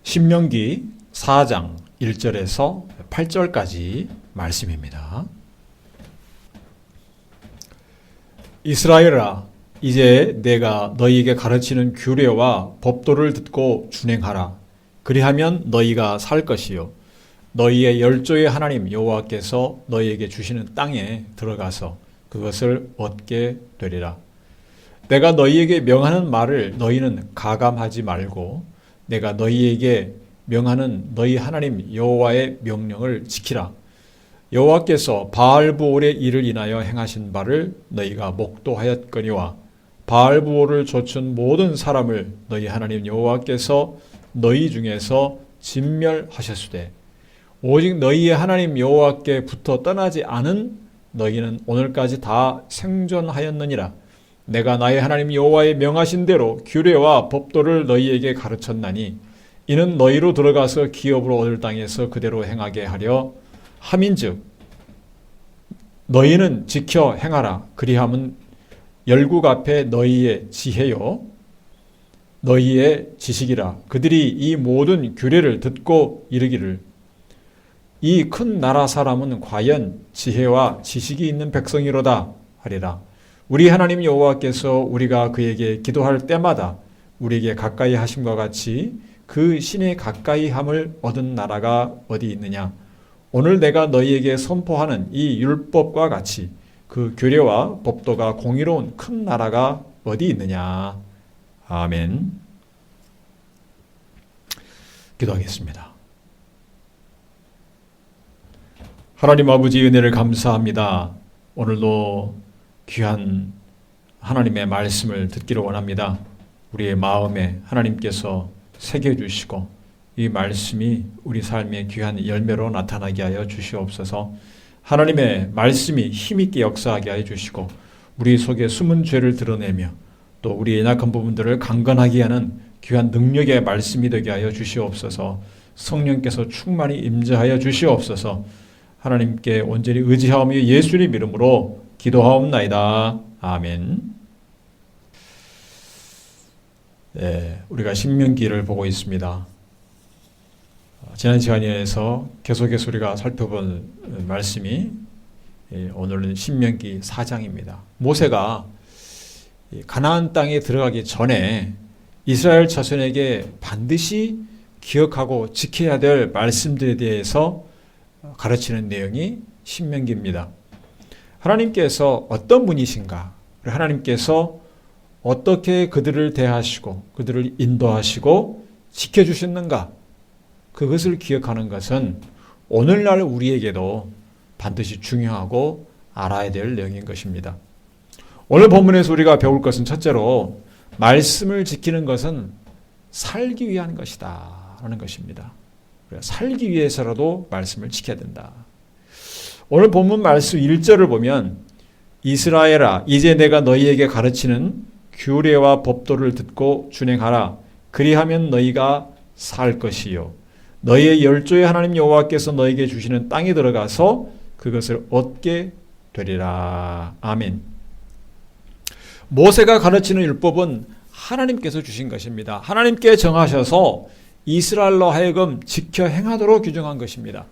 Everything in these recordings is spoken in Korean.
신명기 4장 1절에서 8절까지 말씀입니다. 이스라엘아, 이제 내가 너희에게 가르치는 규례와 법도를 듣고 준행하라. 그리하면 너희가 살 것이요 너희의 열조의 하나님 여호와께서 너희에게 주시는 땅에 들어가서 그것을 얻게 되리라. 내가 너희에게 명하는 말을 너희는 가감하지 말고 내가 너희에게 명하는 너희 하나님 여호와의 명령을 지키라. 여호와께서 바알브올의 일을 인하여 행하신 바를 너희가 목도하였거니와 바알브올을 좇은 모든 사람을 너희 하나님 여호와께서 너희 중에서 진멸하셨으되 오직 너희의 하나님 여호와께 붙어 떠나지 않은 너희는 오늘까지 다 생존하였느니라. 내가 나의 하나님 여호와의 명하신 대로 규례와 법도를 너희에게 가르쳤나니 이는 너희로 들어가서 기업으로 얻을 땅에서 그대로 행하게 하려 함인즉 너희는 지켜 행하라. 그리하면 열국 앞에 너희의 지혜요 너희의 지식이라. 그들이 이 모든 규례를 듣고 이르기를 이 큰 나라 사람은 과연 지혜와 지식이 있는 백성이로다 하리라. 우리 하나님 여호와께서 우리가 그에게 기도할 때마다 우리에게 가까이 하심과 같이 그 신의 가까이 함을 얻은 나라가 어디 있느냐. 오늘 내가 너희에게 선포하는 이 율법과 같이 그 규례와 법도가 공의로운 큰 나라가 어디 있느냐. 아멘. 기도하겠습니다. 하나님 아버지 은혜를 감사합니다. 오늘도 귀한 하나님의 말씀을 듣기를 원합니다. 우리의 마음에 하나님께서 새겨주시고 이 말씀이 우리 삶의 귀한 열매로 나타나게 하여 주시옵소서. 하나님의 말씀이 힘있게 역사하게 하여 주시고 우리 속에 숨은 죄를 드러내며 또 우리의 연약한 부분들을 강건하게 하는 귀한 능력의 말씀이 되게 하여 주시옵소서. 성령께서 충만히 임재하여 주시옵소서. 하나님께 온전히 의지하오며 예수님 이름으로 기도하옵나이다. 아멘. 네, 우리가 신명기를 보고 있습니다. 지난 시간에서 계속해서 우리가 살펴본 말씀이 오늘은 신명기 4장입니다. 모세가 가나안 땅에 들어가기 전에 이스라엘 자손에게 반드시 기억하고 지켜야 될 말씀들에 대해서 가르치는 내용이 신명기입니다. 하나님께서 어떤 분이신가? 하나님께서 어떻게 그들을 대하시고 그들을 인도하시고 지켜주셨는가? 그것을 기억하는 것은 오늘날 우리에게도 반드시 중요하고 알아야 될 내용인 것입니다. 오늘 본문에서 우리가 배울 것은 첫째로 말씀을 지키는 것은 살기 위한 것이다 라는 것입니다. 살기 위해서라도 말씀을 지켜야 된다. 오늘 본문 말씀 1절을 보면 이스라엘아 이제 내가 너희에게 가르치는 규례와 법도를 듣고 준행하라. 그리하면 너희가 살 것이요 너희의 열조의 하나님 여호와께서 너희에게 주시는 땅에 들어가서 그것을 얻게 되리라. 아멘. 모세가 가르치는 율법은 하나님께서 주신 것입니다. 하나님께 정하셔서 이스라엘로 하여금 지켜 행하도록 규정한 것입니다.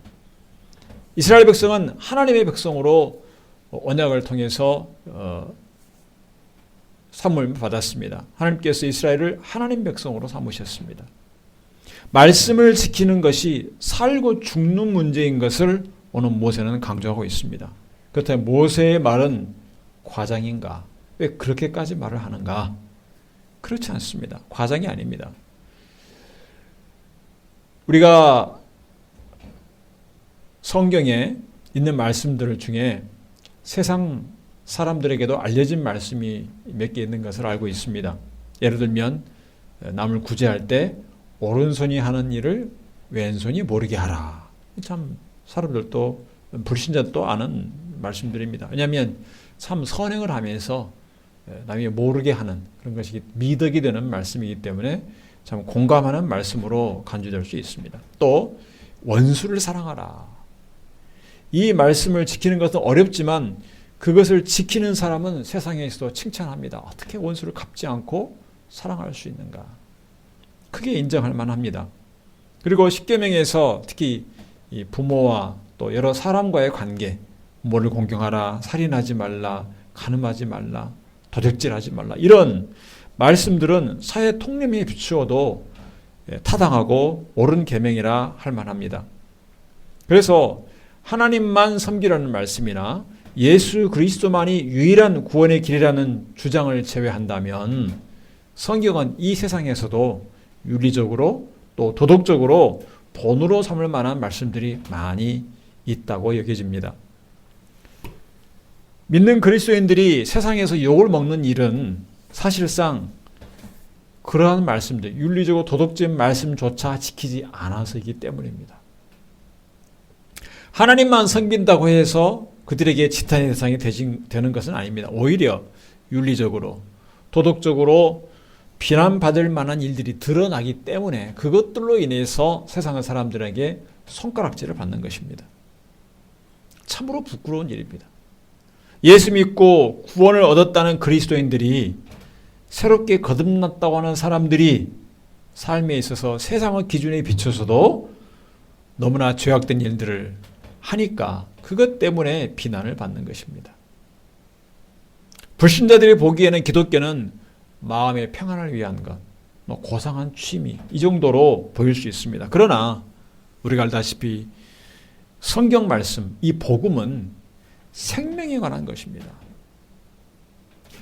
이스라엘 백성은 하나님의 백성으로 언약을 통해서 삼음을 받았습니다. 하나님께서 이스라엘을 하나님 백성으로 삼으셨습니다. 말씀을 지키는 것이 살고 죽는 문제인 것을 오늘 모세는 강조하고 있습니다. 그렇다면 모세의 말은 과장인가? 왜 그렇게까지 말을 하는가? 그렇지 않습니다. 과장이 아닙니다. 우리가 성경에 있는 말씀들 중에 세상 사람들에게도 알려진 말씀이 몇 개 있는 것을 알고 있습니다. 예를 들면 남을 구제할 때 오른손이 하는 일을 왼손이 모르게 하라. 참 사람들도 불신자도 아는 말씀들입니다. 왜냐하면 참 선행을 하면서 남이 모르게 하는 그런 것이 미덕이 되는 말씀이기 때문에 참 공감하는 말씀으로 간주될 수 있습니다. 또 원수를 사랑하라. 이 말씀을 지키는 것은 어렵지만 그것을 지키는 사람은 세상에서도 칭찬합니다. 어떻게 원수를 갚지 않고 사랑할 수 있는가? 크게 인정할 만합니다. 그리고 십계명에서 특히 이 부모와 또 여러 사람과의 관계, 부모를 공경하라, 살인하지 말라, 간음하지 말라, 도적질하지 말라, 이런 말씀들은 사회 통념에 비추어도 타당하고 옳은 계명이라 할 만합니다. 그래서 하나님만 섬기라는 말씀이나 예수 그리스도만이 유일한 구원의 길이라는 주장을 제외한다면 성경은 이 세상에서도 윤리적으로 또 도덕적으로 본으로 삼을 만한 말씀들이 많이 있다고 여겨집니다. 믿는 그리스도인들이 세상에서 욕을 먹는 일은 사실상 그러한 말씀들, 윤리적으로 도덕적인 말씀조차 지키지 않아서이기 때문입니다. 하나님만 섬긴다고 해서 그들에게 지탄의 대상이 되는 것은 아닙니다. 오히려 윤리적으로, 도덕적으로 비난받을 만한 일들이 드러나기 때문에 그것들로 인해서 세상의 사람들에게 손가락질을 받는 것입니다. 참으로 부끄러운 일입니다. 예수 믿고 구원을 얻었다는 그리스도인들이 새롭게 거듭났다고 하는 사람들이 삶에 있어서 세상의 기준에 비춰서도 너무나 죄악된 일들을 하니까 그것 때문에 비난을 받는 것입니다. 불신자들이 보기에는 기독교는 마음의 평안을 위한 것, 고상한 취미, 이 정도로 보일 수 있습니다. 그러나 우리가 알다시피 성경 말씀, 이 복음은 생명에 관한 것입니다.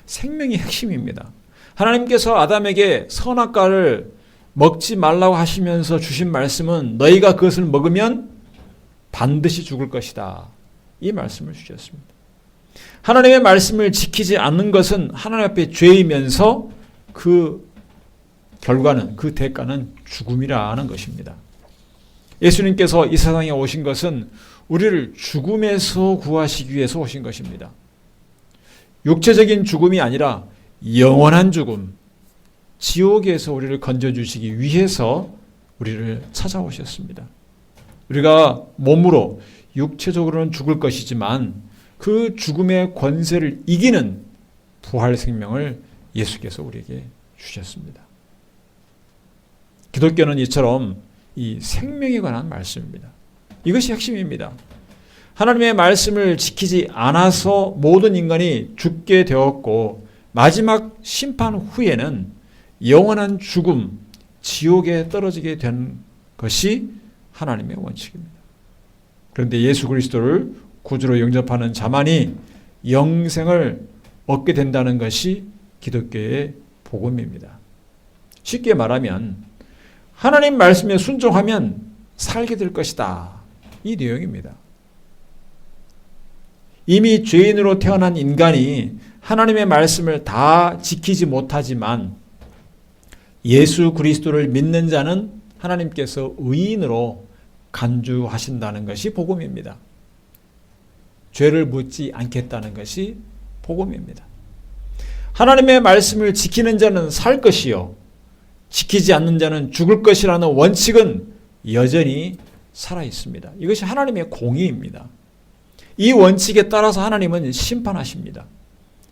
생명이 핵심입니다. 하나님께서 아담에게 선악과를 먹지 말라고 하시면서 주신 말씀은 너희가 그것을 먹으면 반드시 죽을 것이다. 이 말씀을 주셨습니다. 하나님의 말씀을 지키지 않는 것은 하나님 앞에 죄이면서 그 결과는, 그 대가는 죽음이라는 것입니다. 예수님께서 이 세상에 오신 것은 우리를 죽음에서 구하시기 위해서 오신 것입니다. 육체적인 죽음이 아니라 영원한 죽음, 지옥에서 우리를 건져주시기 위해서 우리를 찾아오셨습니다. 우리가 몸으로 육체적으로는 죽을 것이지만 그 죽음의 권세를 이기는 부활 생명을 예수께서 우리에게 주셨습니다. 기독교는 이처럼 이 생명에 관한 말씀입니다. 이것이 핵심입니다. 하나님의 말씀을 지키지 않아서 모든 인간이 죽게 되었고 마지막 심판 후에는 영원한 죽음, 지옥에 떨어지게 된 것이 하나님의 원칙입니다. 그런데 예수 그리스도를 구주로 영접하는 자만이 영생을 얻게 된다는 것이 기독교의 복음입니다. 쉽게 말하면 하나님 말씀에 순종하면 살게 될 것이다. 이 내용입니다. 이미 죄인으로 태어난 인간이 하나님의 말씀을 다 지키지 못하지만 예수 그리스도를 믿는 자는 하나님께서 의인으로 간주하신다는 것이 복음입니다. 죄를 묻지 않겠다는 것이 복음입니다. 하나님의 말씀을 지키는 자는 살 것이요 지키지 않는 자는 죽을 것이라는 원칙은 여전히 살아 있습니다. 이것이 하나님의 공의입니다. 이 원칙에 따라서 하나님은 심판하십니다.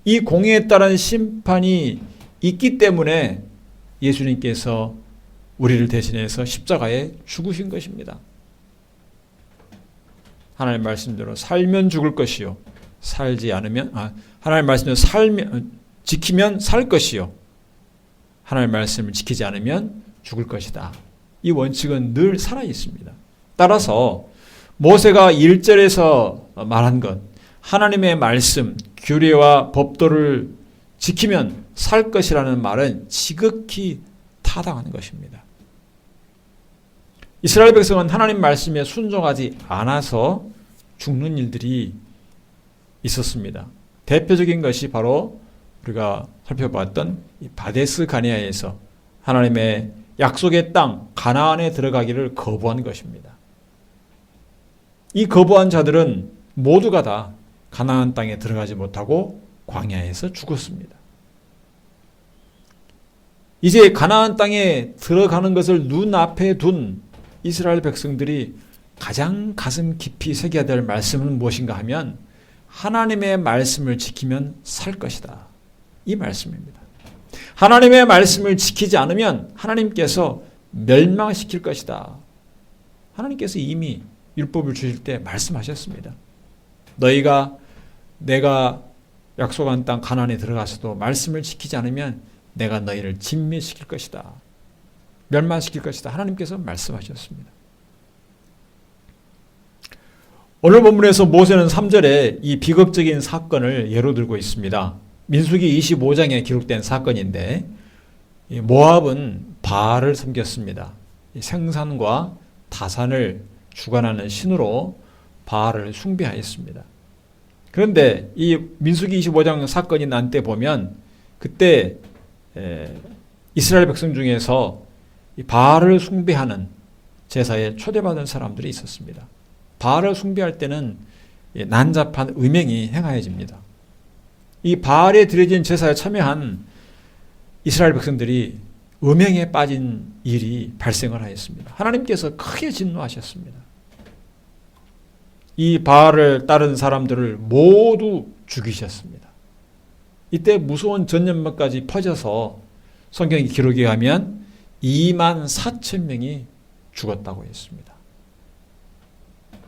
이 공의에 따른 심판이 있기 때문에 예수님께서 우리를 대신해서 십자가에 죽으신 것입니다. 하나님 말씀대로 살면 죽을 것이요 살지 않으면 하나님 말씀대로 지키면 살 것이요 하나님 말씀을 지키지 않으면 죽을 것이다. 이 원칙은 늘 살아 있습니다. 따라서 모세가 1절에서 말한 것, 하나님의 말씀, 규례와 법도를 지키면 살 것이라는 말은 지극히 타당한 것입니다. 이스라엘 백성은 하나님 말씀에 순종하지 않아서 죽는 일들이 있었습니다. 대표적인 것이 바로 우리가 살펴봤던 바데스 가네아에서 하나님의 약속의 땅 가나안에 들어가기를 거부한 것입니다. 이 거부한 자들은 모두가 다 가나안 땅에 들어가지 못하고 광야에서 죽었습니다. 이제 가나안 땅에 들어가는 것을 눈앞에 둔 이스라엘 백성들이 가장 가슴 깊이 새겨야 될 말씀은 무엇인가 하면 하나님의 말씀을 지키면 살 것이다. 이 말씀입니다. 하나님의 말씀을 지키지 않으면 하나님께서 멸망시킬 것이다. 하나님께서 이미 율법을 주실 때 말씀하셨습니다. 너희가 내가 약속한 땅 가나안에 들어가서도 말씀을 지키지 않으면 내가 너희를 진멸시킬 것이다. 멸망시킬 것이다. 하나님께서 말씀하셨습니다. 오늘 본문에서 모세는 3절에 이 비극적인 사건을 예로 들고 있습니다. 민수기 25장에 기록된 사건인데 모압은 바알을 섬겼습니다. 생산과 다산을 주관하는 신으로 바알을 숭배하였습니다. 그런데 이 민수기 25장 사건이 난 때 보면 그때 이스라엘 백성 중에서 바알을 숭배하는 제사에 초대받은 사람들이 있었습니다. 바알을 숭배할 때는 난잡한 음행이 행하여집니다. 이 바알에 드려진 제사에 참여한 이스라엘 백성들이 음행에 빠진 일이 발생을 하였습니다. 하나님께서 크게 진노하셨습니다. 이 바알을 따른 사람들을 모두 죽이셨습니다. 이때 무서운 전염병까지 퍼져서 성경의 기록에 의하면 2만 4천 명이 죽었다고 했습니다.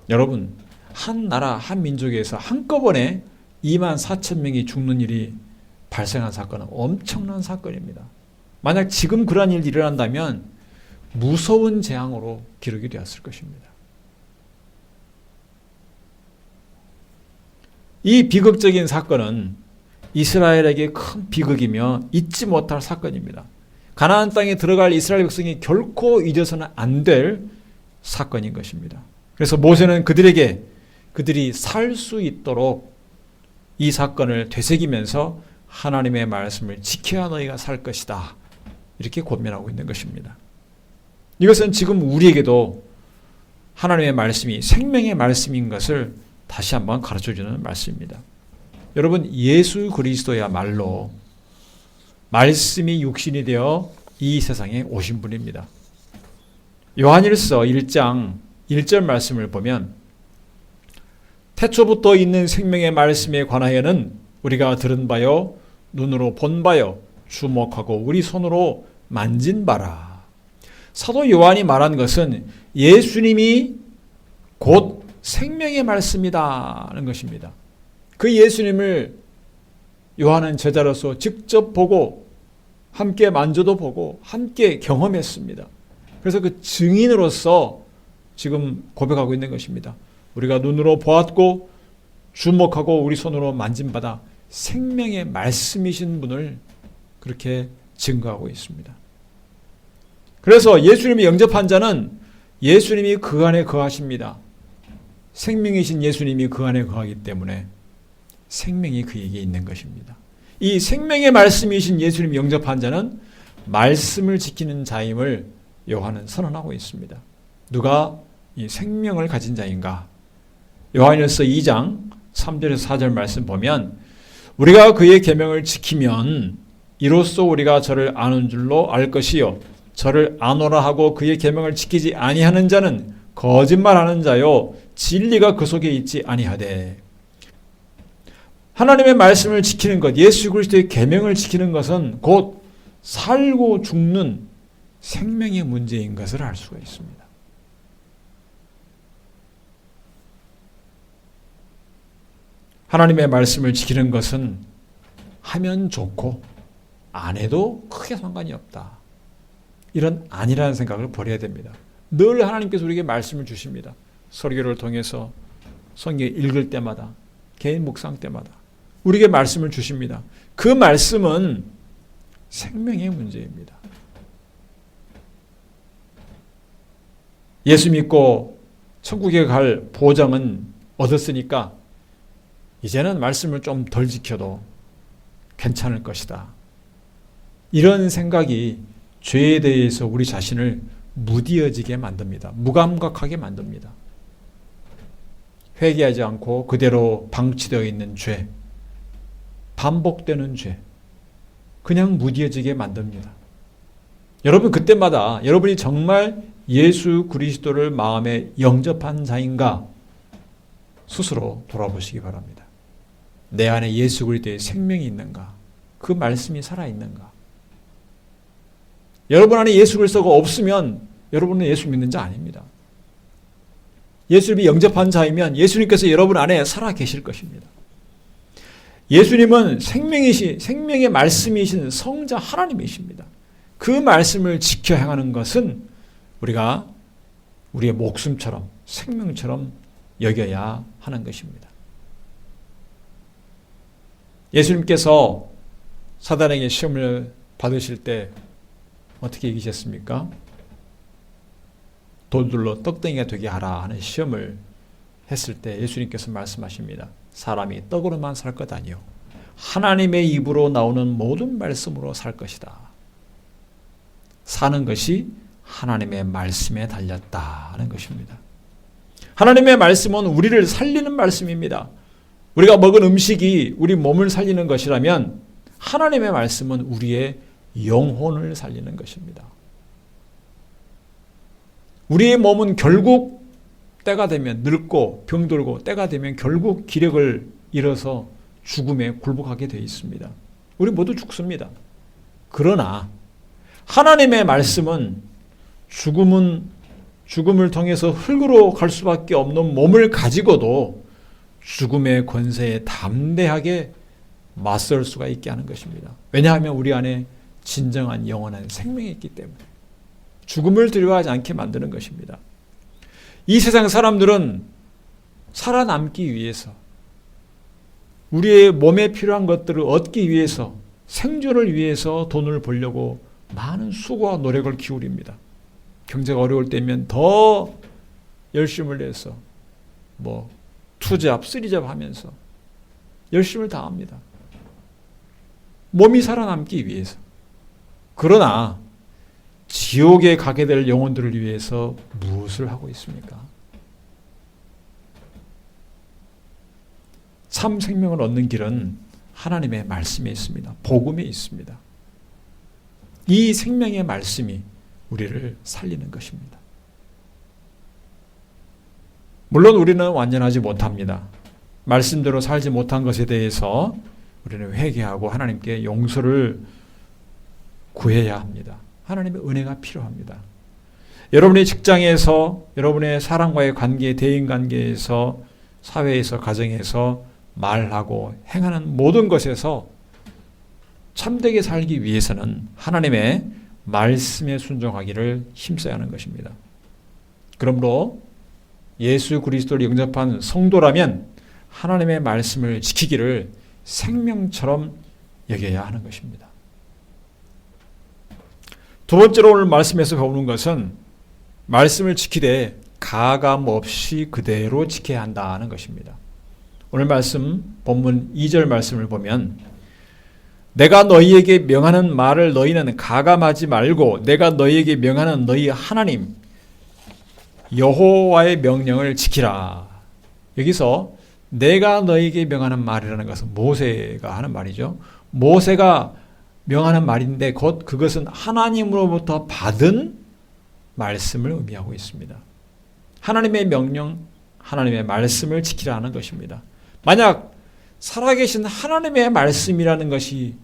여러분, 한 나라, 한 민족에서 한꺼번에 2만 4천 명이 죽는 일이 발생한 사건은 엄청난 사건입니다. 만약 지금 그러한 일이 일어난다면 무서운 재앙으로 기록이 되었을 것입니다. 이 비극적인 사건은 이스라엘에게 큰 비극이며 잊지 못할 사건입니다. 가나안 땅에 들어갈 이스라엘 백성이 결코 잊어서는 안 될 사건인 것입니다. 그래서 모세는 그들이 살 수 있도록 이 사건을 되새기면서 하나님의 말씀을 지켜야 너희가 살 것이다. 이렇게 권면하고 있는 것입니다. 이것은 지금 우리에게도 하나님의 말씀이 생명의 말씀인 것을 다시 한번 가르쳐주는 말씀입니다. 여러분, 예수 그리스도야말로 말씀이 육신이 되어 이 세상에 오신 분입니다. 요한일서 1장 1절 말씀을 보면 태초부터 있는 생명의 말씀에 관하여는 우리가 들은 바요 눈으로 본 바요 주목하고 우리 손으로 만진 바라. 사도 요한이 말한 것은 예수님이 곧 생명의 말씀이다는 것입니다. 그 예수님을 요한은 제자로서 직접 보고 함께 만져도 보고 함께 경험했습니다. 그래서 그 증인으로서 지금 고백하고 있는 것입니다. 우리가 눈으로 보았고 주목하고 우리 손으로 만진 바다 생명의 말씀이신 분을 그렇게 증거하고 있습니다. 그래서 예수님이 영접한 자는 예수님이 그 안에 거하십니다. 생명이신 예수님이 그 안에 거하기 때문에 생명이 그에게 있는 것입니다. 이 생명의 말씀이신 예수님이 영접한 자는 말씀을 지키는 자임을 요한은 선언하고 있습니다. 누가 이 생명을 가진 자인가? 요한일서 2장 3절에서 4절 말씀 보면 우리가 그의 계명을 지키면 이로써 우리가 저를 아는 줄로 알 것이요 저를 아노라 하고 그의 계명을 지키지 아니하는 자는 거짓말하는 자요 진리가 그 속에 있지 아니하되. 하나님의 말씀을 지키는 것, 예수 그리스도의 계명을 지키는 것은 곧 살고 죽는 생명의 문제인 것을 알 수가 있습니다. 하나님의 말씀을 지키는 것은 하면 좋고 안 해도 크게 상관이 없다. 이런 아니라는 생각을 버려야 됩니다. 늘 하나님께서 우리에게 말씀을 주십니다. 설교를 통해서 성경 읽을 때마다 개인 묵상 때마다 우리에게 말씀을 주십니다. 그 말씀은 생명의 문제입니다. 예수 믿고 천국에 갈 보장은 얻었으니까 이제는 말씀을 좀 덜 지켜도 괜찮을 것이다. 이런 생각이 죄에 대해서 우리 자신을 무디어지게 만듭니다. 무감각하게 만듭니다. 회개하지 않고 그대로 방치되어 있는 죄, 반복되는 죄, 그냥 무디어지게 만듭니다. 여러분, 그때마다 여러분이 정말 예수 그리스도를 마음에 영접한 자인가 스스로 돌아보시기 바랍니다. 내 안에 예수 그리스도의 생명이 있는가? 그 말씀이 살아있는가? 여러분 안에 예수 그리스도가 없으면 여러분은 예수 믿는 자 아닙니다. 예수님이 영접한 자이면 예수님께서 여러분 안에 살아 계실 것입니다. 예수님은 생명의 말씀이신 성자 하나님이십니다. 그 말씀을 지켜 행하는 것은 우리가 우리의 목숨처럼 생명처럼 여겨야 하는 것입니다. 예수님께서 사단에게 시험을 받으실 때 어떻게 이기셨습니까? 돌들로 떡덩이가 되게 하라 하는 시험을 했을 때 예수님께서 말씀하십니다. 사람이 떡으로만 살 것 아니요 하나님의 입으로 나오는 모든 말씀으로 살 것이다. 사는 것이 하나님의 말씀에 달렸다는 것입니다. 하나님의 말씀은 우리를 살리는 말씀입니다. 우리가 먹은 음식이 우리 몸을 살리는 것이라면 하나님의 말씀은 우리의 영혼을 살리는 것입니다. 우리의 몸은 결국 때가 되면 늙고 병들고 때가 되면 결국 기력을 잃어서 죽음에 굴복하게 되어 있습니다. 우리 모두 죽습니다. 그러나 하나님의 말씀은 죽음을 통해서 흙으로 갈 수밖에 없는 몸을 가지고도 죽음의 권세에 담대하게 맞설 수가 있게 하는 것입니다. 왜냐하면 우리 안에 진정한 영원한 생명이 있기 때문에 죽음을 두려워하지 않게 만드는 것입니다. 이 세상 사람들은 살아남기 위해서 우리의 몸에 필요한 것들을 얻기 위해서 생존을 위해서 돈을 벌려고 많은 수고와 노력을 기울입니다. 경제가 어려울 때면 더 열심을 내서 투잡, 쓰리잡 하면서 열심을 다합니다. 몸이 살아남기 위해서. 그러나 지옥에 가게 될 영혼들을 위해서 무엇을 하고 있습니까? 참 생명을 얻는 길은 하나님의 말씀에 있습니다. 복음에 있습니다. 이 생명의 말씀이 우리를 살리는 것입니다. 물론 우리는 완전하지 못합니다. 말씀대로 살지 못한 것에 대해서 우리는 회개하고 하나님께 용서를 구해야 합니다. 하나님의 은혜가 필요합니다. 여러분의 직장에서, 여러분의 사람과의 관계, 대인관계에서, 사회에서, 가정에서 말하고 행하는 모든 것에서 참되게 살기 위해서는 하나님의 말씀에 순종하기를 힘써야 하는 것입니다. 그러므로 예수 그리스도를 영접한 성도라면 하나님의 말씀을 지키기를 생명처럼 여겨야 하는 것입니다. 두 번째로 오늘 말씀에서 배우는 것은 말씀을 지키되 가감 없이 그대로 지켜야 한다는 것입니다. 오늘 말씀 본문 2절 말씀을 보면 내가 너희에게 명하는 말을 너희는 가감하지 말고 내가 너희에게 명하는 너희 하나님 여호와의 명령을 지키라. 여기서 내가 너희에게 명하는 말이라는 것은 모세가 하는 말이죠. 모세가 명하는 말인데 곧 그것은 하나님으로부터 받은 말씀을 의미하고 있습니다. 하나님의 명령, 하나님의 말씀을 지키라는 것입니다. 만약 살아계신 하나님의 말씀이라는 것이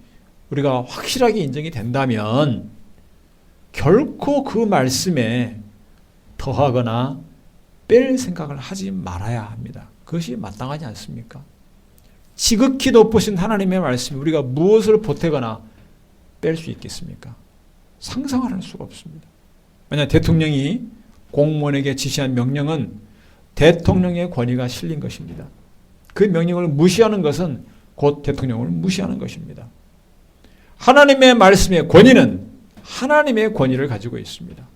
우리가 확실하게 인정이 된다면 결코 그 말씀에 더하거나 뺄 생각을 하지 말아야 합니다. 그것이 마땅하지 않습니까? 지극히 높으신 하나님의 말씀이 우리가 무엇을 보태거나 뺄 수 있겠습니까? 상상을 할 수가 없습니다. 만약 대통령이 공무원에게 지시한 명령은 대통령의 권위가 실린 것입니다. 그 명령을 무시하는 것은 곧 대통령을 무시하는 것입니다. 하나님의 말씀의 권위는 하나님의 권위를 가지고 있습니다.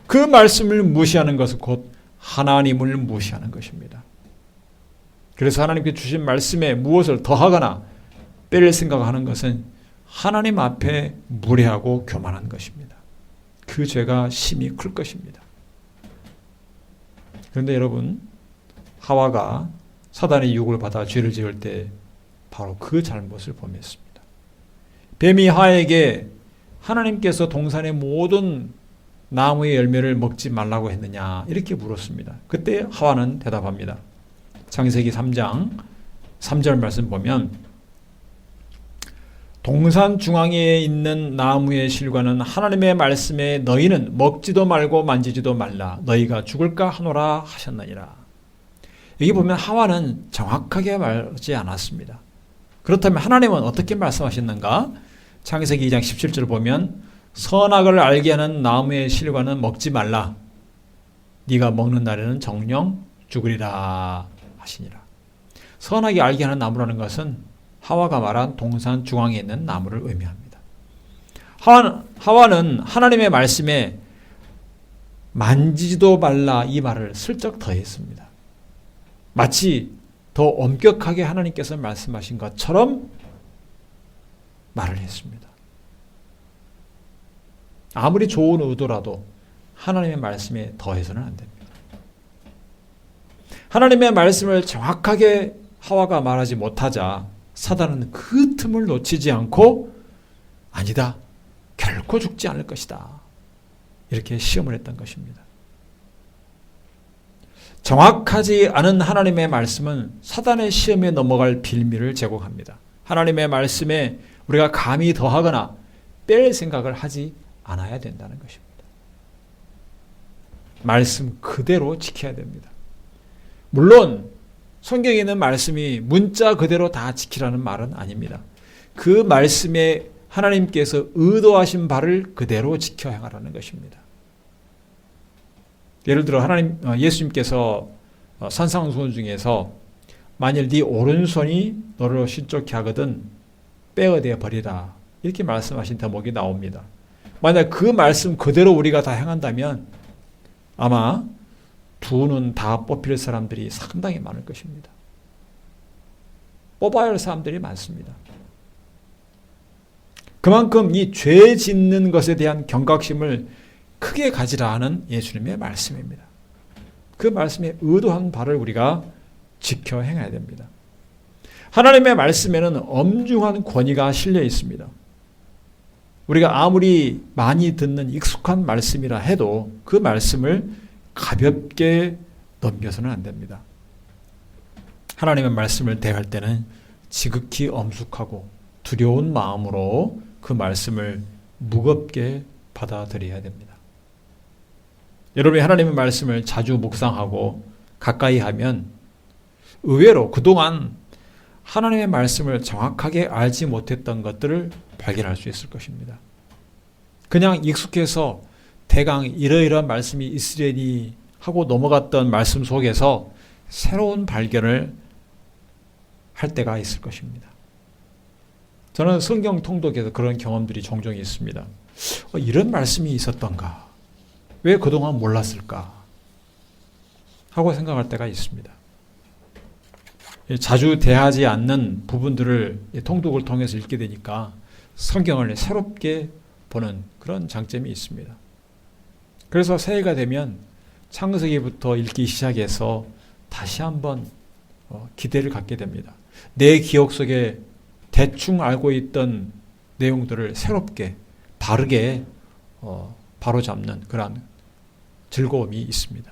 그 말씀을 무시하는 것은 곧 하나님을 무시하는 것입니다. 그래서 하나님께 주신 말씀에 무엇을 더하거나 뺄 생각하는 것은 하나님 앞에 무례하고 교만한 것입니다. 그 죄가 심히 클 것입니다. 그런데 여러분, 하와가 사단의 유혹을 받아 죄를 지을 때 바로 그 잘못을 범했습니다. 뱀이 하와에게 하나님께서 동산의 모든 나무의 열매를 먹지 말라고 했느냐 이렇게 물었습니다. 그때 하와는 대답합니다. 창세기 3장 3절 말씀 보면 동산 중앙에 있는 나무의 실과는 하나님의 말씀에 너희는 먹지도 말고 만지지도 말라 너희가 죽을까 하노라 하셨느니라. 여기 보면 하와는 정확하게 말하지 않았습니다. 그렇다면 하나님은 어떻게 말씀하셨는가? 창세기 2장 17절 보면 선악을 알게 하는 나무의 실과는 먹지 말라. 네가 먹는 날에는 정령 죽으리라 하시니라. 선악이 알게 하는 나무라는 것은 하와가 말한 동산 중앙에 있는 나무를 의미합니다. 하와는 하나님의 말씀에 만지지도 말라 이 말을 슬쩍 더했습니다. 마치 더 엄격하게 하나님께서 말씀하신 것처럼 말을 했습니다. 아무리 좋은 의도라도 하나님의 말씀에 더해서는 안 됩니다. 하나님의 말씀을 정확하게 하와가 말하지 못하자 사단은 그 틈을 놓치지 않고 아니다, 결코 죽지 않을 것이다, 이렇게 시험을 했던 것입니다. 정확하지 않은 하나님의 말씀은 사단의 시험에 넘어갈 빌미를 제공합니다. 하나님의 말씀에 우리가 감히 더하거나 뺄 생각을 하지 않아야 된다는 것입니다. 말씀 그대로 지켜야 됩니다. 물론 성경에 있는 말씀이 문자 그대로 다 지키라는 말은 아닙니다. 그 말씀에 하나님께서 의도하신 바를 그대로 지켜 행하라는 것입니다. 예를 들어 예수님께서 산상수훈 중에서 만일 네 오른손이 너를 신족케 하거든 빼어내 버리라 이렇게 말씀하신 대목이 나옵니다. 만약 그 말씀 그대로 우리가 다 행한다면 아마 두 눈 다 뽑힐 사람들이 상당히 많을 것입니다. 뽑아야 할 사람들이 많습니다. 그만큼 이 죄 짓는 것에 대한 경각심을 크게 가지라 하는 예수님의 말씀입니다. 그 말씀에 의도한 바를 우리가 지켜 행해야 됩니다. 하나님의 말씀에는 엄중한 권위가 실려 있습니다. 우리가 아무리 많이 듣는 익숙한 말씀이라 해도 그 말씀을 가볍게 넘겨서는 안 됩니다. 하나님의 말씀을 대할 때는 지극히 엄숙하고 두려운 마음으로 그 말씀을 무겁게 받아들여야 됩니다. 여러분이 하나님의 말씀을 자주 묵상하고 가까이 하면 의외로 그동안 하나님의 말씀을 정확하게 알지 못했던 것들을 발견할 수 있을 것입니다. 그냥 익숙해서 대강 이러이러한 말씀이 있으려니 하고 넘어갔던 말씀 속에서 새로운 발견을 할 때가 있을 것입니다. 저는 성경 통독에서 그런 경험들이 종종 있습니다. 이런 말씀이 있었던가? 왜 그동안 몰랐을까? 하고 생각할 때가 있습니다. 자주 대하지 않는 부분들을 통독을 통해서 읽게 되니까 성경을 새롭게 보는 그런 장점이 있습니다. 그래서 새해가 되면 창세기부터 읽기 시작해서 다시 한번 기대를 갖게 됩니다. 내 기억 속에 대충 알고 있던 내용들을 새롭게 바르게 바로잡는 그런 즐거움이 있습니다.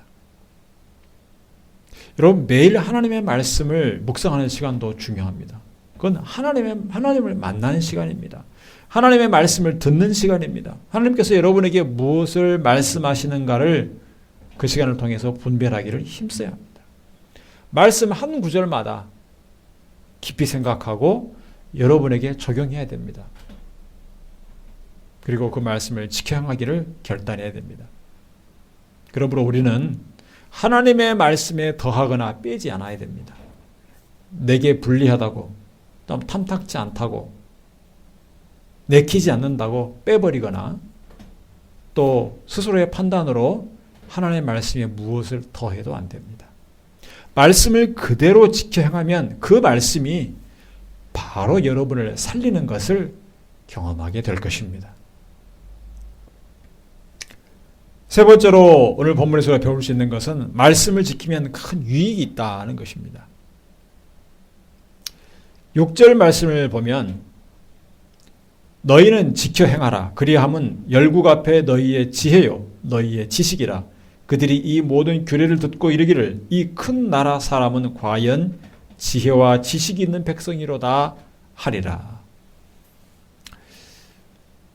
여러분, 매일 하나님의 말씀을 묵상하는 시간도 중요합니다. 그건 하나님을 만나는 시간입니다. 하나님의 말씀을 듣는 시간입니다. 하나님께서 여러분에게 무엇을 말씀하시는가를 그 시간을 통해서 분별하기를 힘써야 합니다. 말씀 한 구절마다 깊이 생각하고 여러분에게 적용해야 됩니다. 그리고 그 말씀을 지켜 행하기를 결단해야 됩니다. 그러므로 우리는 하나님의 말씀에 더하거나 빼지 않아야 됩니다. 내게 불리하다고, 또 탐탁지 않다고, 내키지 않는다고 빼버리거나 또 스스로의 판단으로 하나님의 말씀에 무엇을 더해도 안 됩니다. 말씀을 그대로 지켜 행하면 그 말씀이 바로 여러분을 살리는 것을 경험하게 될 것입니다. 세 번째로 오늘 본문에서 배울 수 있는 것은 말씀을 지키면 큰 유익이 있다는 것입니다. 6절 말씀을 보면 너희는 지켜 행하라. 그리함은 열국 앞에 너희의 지혜요 너희의 지식이라. 그들이 이 모든 규례를 듣고 이르기를 이 큰 나라 사람은 과연 지혜와 지식이 있는 백성이로다 하리라.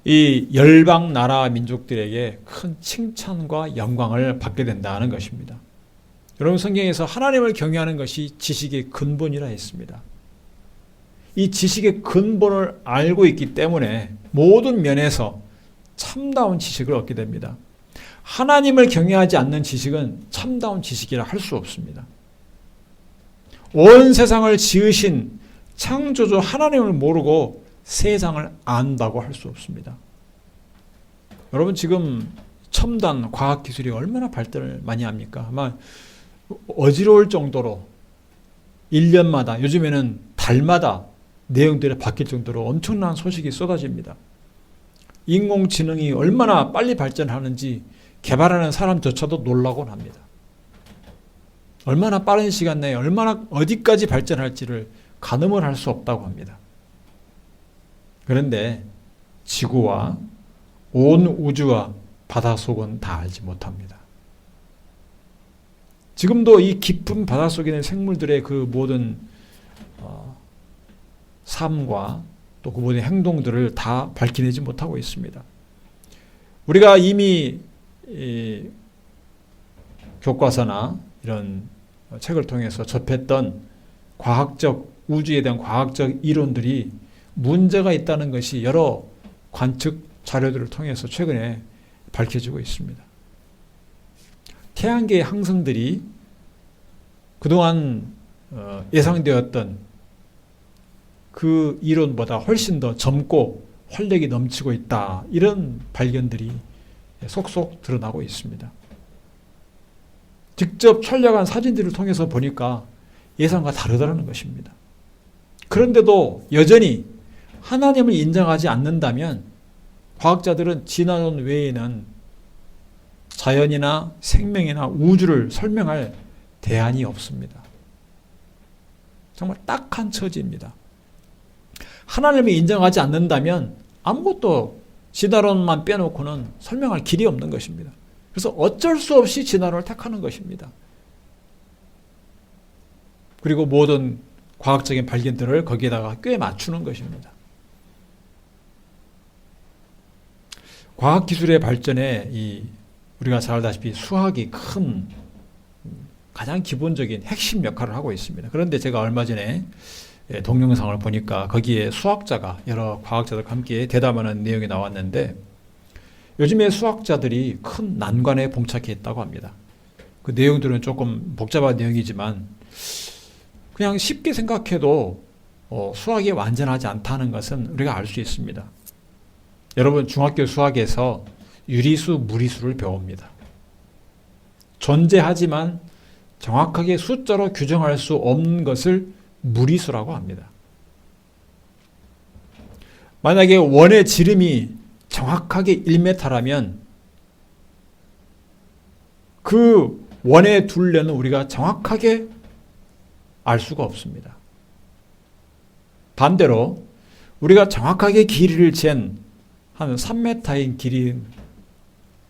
이 열방 나라 민족들에게 큰 칭찬과 영광을 받게 된다는 것입니다. 여러분, 성경에서 하나님을 경외하는 것이 지식의 근본이라 했습니다. 이 지식의 근본을 알고 있기 때문에 모든 면에서 참다운 지식을 얻게 됩니다. 하나님을 경외하지 않는 지식은 참다운 지식이라 할 수 없습니다. 온 세상을 지으신 창조주 하나님을 모르고 세상을 안다고 할 수 없습니다. 여러분, 지금 첨단 과학기술이 얼마나 발전을 많이 합니까? 아마 어지러울 정도로 1년마다, 요즘에는 달마다 내용들이 바뀔 정도로 엄청난 소식이 쏟아집니다. 인공지능이 얼마나 빨리 발전하는지 개발하는 사람조차도 놀라곤 합니다. 얼마나 빠른 시간 내에 얼마나 어디까지 발전할지를 가늠을 할 수 없다고 합니다. 그런데 지구와 온 우주와 바닷속은 다 알지 못합니다. 지금도 이 깊은 바닷속에 있는 생물들의 그 모든 삶과 또 그 모든 행동들을 다 밝혀내지 못하고 있습니다. 우리가 이미 교과서나 이런 책을 통해서 접했던 과학적, 우주에 대한 과학적 이론들이 문제가 있다는 것이 여러 관측 자료들을 통해서 최근에 밝혀지고 있습니다. 태양계의 항성들이 그동안 예상되었던 그 이론보다 훨씬 더 젊고 활력이 넘치고 있다, 이런 발견들이 속속 드러나고 있습니다. 직접 촬영한 사진들을 통해서 보니까 예상과 다르다는 것입니다. 그런데도 여전히 하나님을 인정하지 않는다면 과학자들은 진화론 외에는 자연이나 생명이나 우주를 설명할 대안이 없습니다. 정말 딱한 처지입니다. 하나님을 인정하지 않는다면 아무것도 진화론만 빼놓고는 설명할 길이 없는 것입니다. 그래서 어쩔 수 없이 진화론을 택하는 것입니다. 그리고 모든 과학적인 발견들을 거기에다가 꽤 맞추는 것입니다. 과학기술의 발전에 우리가 잘 알다시피 수학이 큰 가장 기본적인 핵심 역할을 하고 있습니다. 그런데 제가 얼마 전에 동영상을 보니까 거기에 수학자가 여러 과학자들과 함께 대담하는 내용이 나왔는데, 요즘에 수학자들이 큰 난관에 봉착해 있다고 합니다. 그 내용들은 조금 복잡한 내용이지만 그냥 쉽게 생각해도 수학이 완전하지 않다는 것은 우리가 알 수 있습니다. 여러분, 중학교 수학에서 유리수, 무리수를 배웁니다. 존재하지만 정확하게 숫자로 규정할 수 없는 것을 무리수라고 합니다. 만약에 원의 지름이 정확하게 1m라면 그 원의 둘레는 우리가 정확하게 알 수가 없습니다. 반대로 우리가 정확하게 길이를 잰 한 3m인 길이인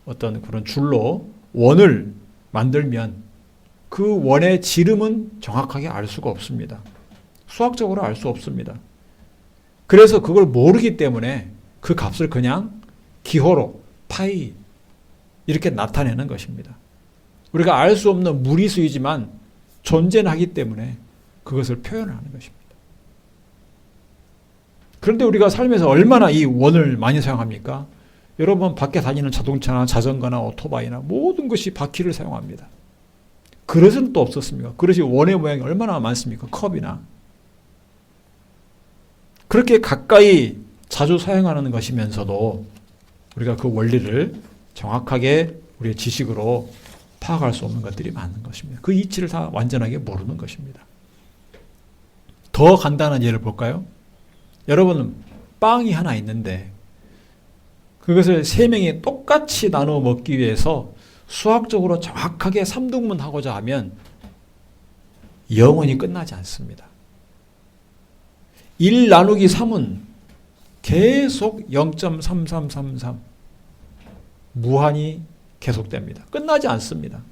어떤 그런 줄로 원을 만들면 그 원의 지름은 정확하게 알 수가 없습니다. 수학적으로 알 수 없습니다. 그래서 그걸 모르기 때문에 그 값을 그냥 기호로 파이 이렇게 나타내는 것입니다. 우리가 알 수 없는 무리수이지만 존재는 하기 때문에 그것을 표현하는 것입니다. 그런데 우리가 삶에서 얼마나 이 원을 많이 사용합니까? 여러분, 밖에 다니는 자동차나 자전거나 오토바이나 모든 것이 바퀴를 사용합니다. 그릇은 또 없었습니까? 그릇이 원의 모양이 얼마나 많습니까? 컵이나. 그렇게 가까이 자주 사용하는 것이면서도 우리가 그 원리를 정확하게 우리의 지식으로 파악할 수 없는 것들이 많은 것입니다. 그 이치를 다 완전하게 모르는 것입니다. 더 간단한 예를 볼까요? 여러분, 빵이 하나 있는데 그것을 세 명이 똑같이 나눠 먹기 위해서 수학적으로 정확하게 3등분 하고자 하면 영원히 끝나지 않습니다. 1 나누기 3은 계속 0.3333 무한히 계속됩니다. 끝나지 않습니다.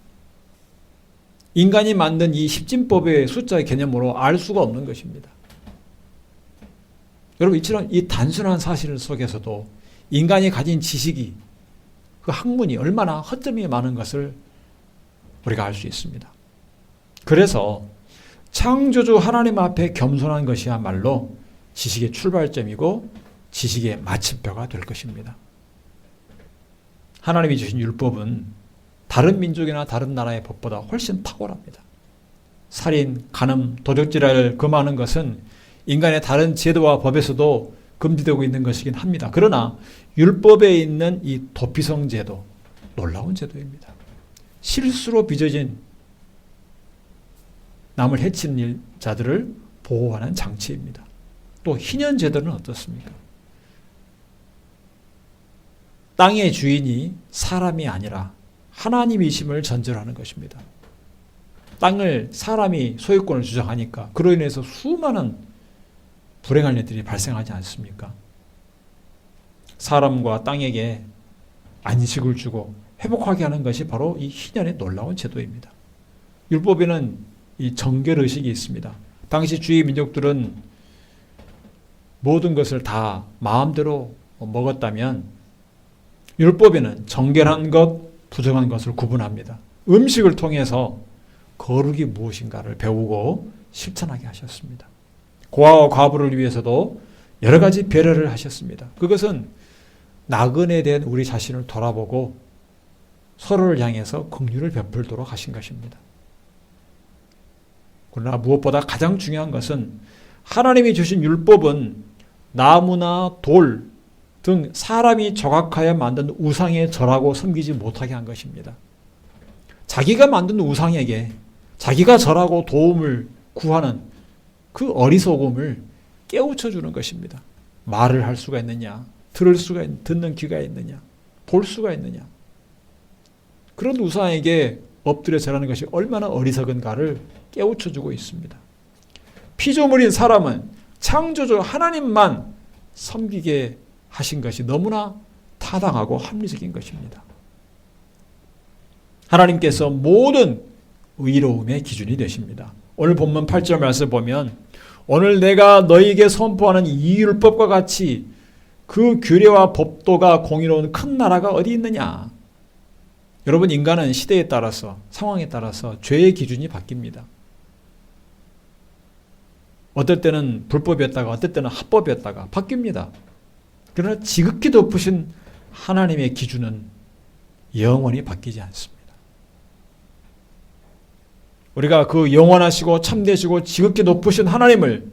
인간이 만든 이 십진법의 숫자의 개념으로 알 수가 없는 것입니다. 여러분, 이처럼 이 단순한 사실 속에서도 인간이 가진 지식이, 그 학문이 얼마나 허점이 많은 것을 우리가 알 수 있습니다. 그래서 창조주 하나님 앞에 겸손한 것이야말로 지식의 출발점이고 지식의 마침표가 될 것입니다. 하나님이 주신 율법은 다른 민족이나 다른 나라의 법보다 훨씬 탁월합니다. 살인, 간음, 도적질을 금하는 것은 인간의 다른 제도와 법에서도 금지되고 있는 것이긴 합니다. 그러나 율법에 있는 이 도피성 제도, 놀라운 제도입니다. 실수로 빚어진 남을 해치는 자들을 보호하는 장치입니다. 또 희년 제도는 어떻습니까? 땅의 주인이 사람이 아니라 하나님이심을 전제로 하는 것입니다. 땅을 사람이 소유권을 주장하니까 그로 인해서 수많은 불행한 일들이 발생하지 않습니까? 사람과 땅에게 안식을 주고 회복하게 하는 것이 바로 이 희년의 놀라운 제도입니다. 율법에는 이 정결의식이 있습니다. 당시 주의 민족들은 모든 것을 다 마음대로 먹었다면 율법에는 정결한 것, 부정한 것을 구분합니다. 음식을 통해서 거룩이 무엇인가를 배우고 실천하게 하셨습니다. 고아와 과부를 위해서도 여러 가지 배려를 하셨습니다. 그것은 나그네에 대한 우리 자신을 돌아보고 서로를 향해서 긍휼을 베풀도록 하신 것입니다. 그러나 무엇보다 가장 중요한 것은 하나님이 주신 율법은 나무나 돌 등 사람이 조각하여 만든 우상에 절하고 섬기지 못하게 한 것입니다. 자기가 만든 우상에게 자기가 절하고 도움을 구하는 그 어리석음을 깨우쳐 주는 것입니다. 말을 할 수가 있느냐, 듣는 귀가 있느냐, 볼 수가 있느냐. 그런 우상에게 엎드려 절하는 것이 얼마나 어리석은가를 깨우쳐 주고 있습니다. 피조물인 사람은 창조주 하나님만 섬기게 하신 것이 너무나 타당하고 합리적인 것입니다. 하나님께서 모든 의로움의 기준이 되십니다. 오늘 본문 8절 말씀 보면 오늘 내가 너희에게 선포하는 이 율법과 같이 그 규례와 법도가 공의로운 큰 나라가 어디 있느냐. 여러분, 인간은 시대에 따라서 상황에 따라서 죄의 기준이 바뀝니다. 어떨 때는 불법이었다가 어떨 때는 합법이었다가 바뀝니다. 그러나 지극히 높으신 하나님의 기준은 영원히 바뀌지 않습니다. 우리가 그 영원하시고 참되시고 지극히 높으신 하나님을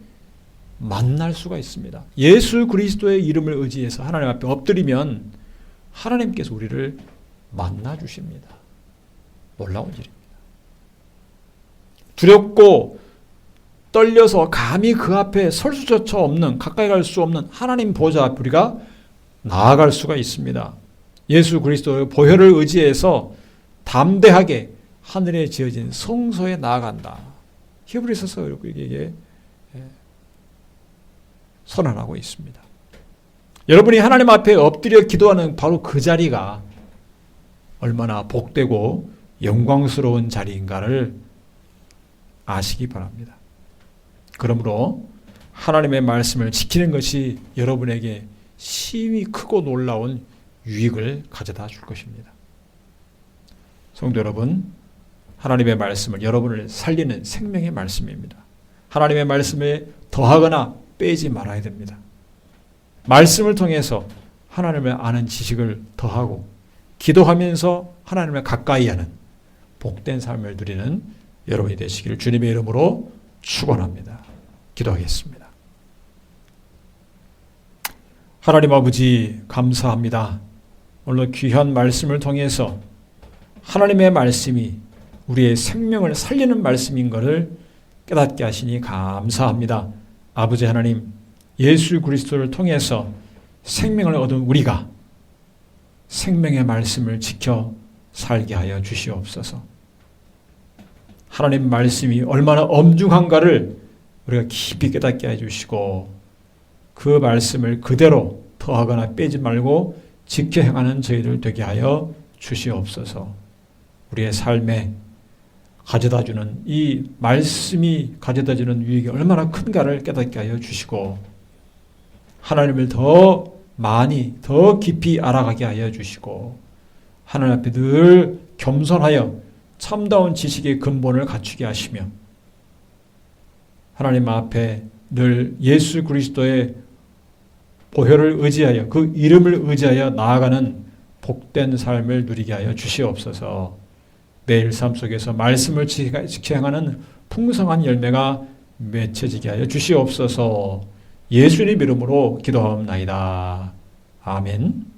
만날 수가 있습니다. 예수 그리스도의 이름을 의지해서 하나님 앞에 엎드리면 하나님께서 우리를 만나 주십니다. 놀라운 일입니다. 두렵고 떨려서 감히 그 앞에 설 수조차 없는, 가까이 갈 수 없는 하나님 보좌 앞에 우리가 나아갈 수가 있습니다. 예수 그리스도의 보혈을 의지해서 담대하게 하늘에 지어진 성소에 나아간다. 히브리서서 우리에게 선언하고 있습니다. 여러분이 하나님 앞에 엎드려 기도하는 바로 그 자리가 얼마나 복되고 영광스러운 자리인가를 아시기 바랍니다. 그러므로 하나님의 말씀을 지키는 것이 여러분에게 심히 크고 놀라운 유익을 가져다 줄 것입니다. 성도 여러분, 하나님의 말씀은 여러분을 살리는 생명의 말씀입니다. 하나님의 말씀에 더하거나 빼지 말아야 됩니다. 말씀을 통해서 하나님을 아는 지식을 더하고 기도하면서 하나님을 가까이 하는 복된 삶을 누리는 여러분이 되시기를 주님의 이름으로 축원합니다. 기도하겠습니다. 하나님 아버지, 감사합니다. 오늘 귀한 말씀을 통해서 하나님의 말씀이 우리의 생명을 살리는 말씀인 것을 깨닫게 하시니 감사합니다. 아버지 하나님, 예수 그리스도를 통해서 생명을 얻은 우리가 생명의 말씀을 지켜 살게 하여 주시옵소서. 하나님 말씀이 얼마나 엄중한가를 우리가 깊이 깨닫게 해주시고 그 말씀을 그대로 더하거나 빼지 말고 지켜 행하는 저희들 되게 하여 주시옵소서. 우리의 삶에 가져다주는 이 말씀이 가져다주는 유익이 얼마나 큰가를 깨닫게 하여 주시고 하나님을 더 많이 더 깊이 알아가게 하여 주시고 하나님 앞에 늘 겸손하여 참다운 지식의 근본을 갖추게 하시며 하나님 앞에 늘 예수 그리스도의 보혈을 의지하여 그 이름을 의지하여 나아가는 복된 삶을 누리게 하여 주시옵소서. 매일 삶 속에서 말씀을 지켜 행하는 풍성한 열매가 맺혀지게 하여 주시옵소서. 예수님 이름으로 기도하옵나이다. 아멘.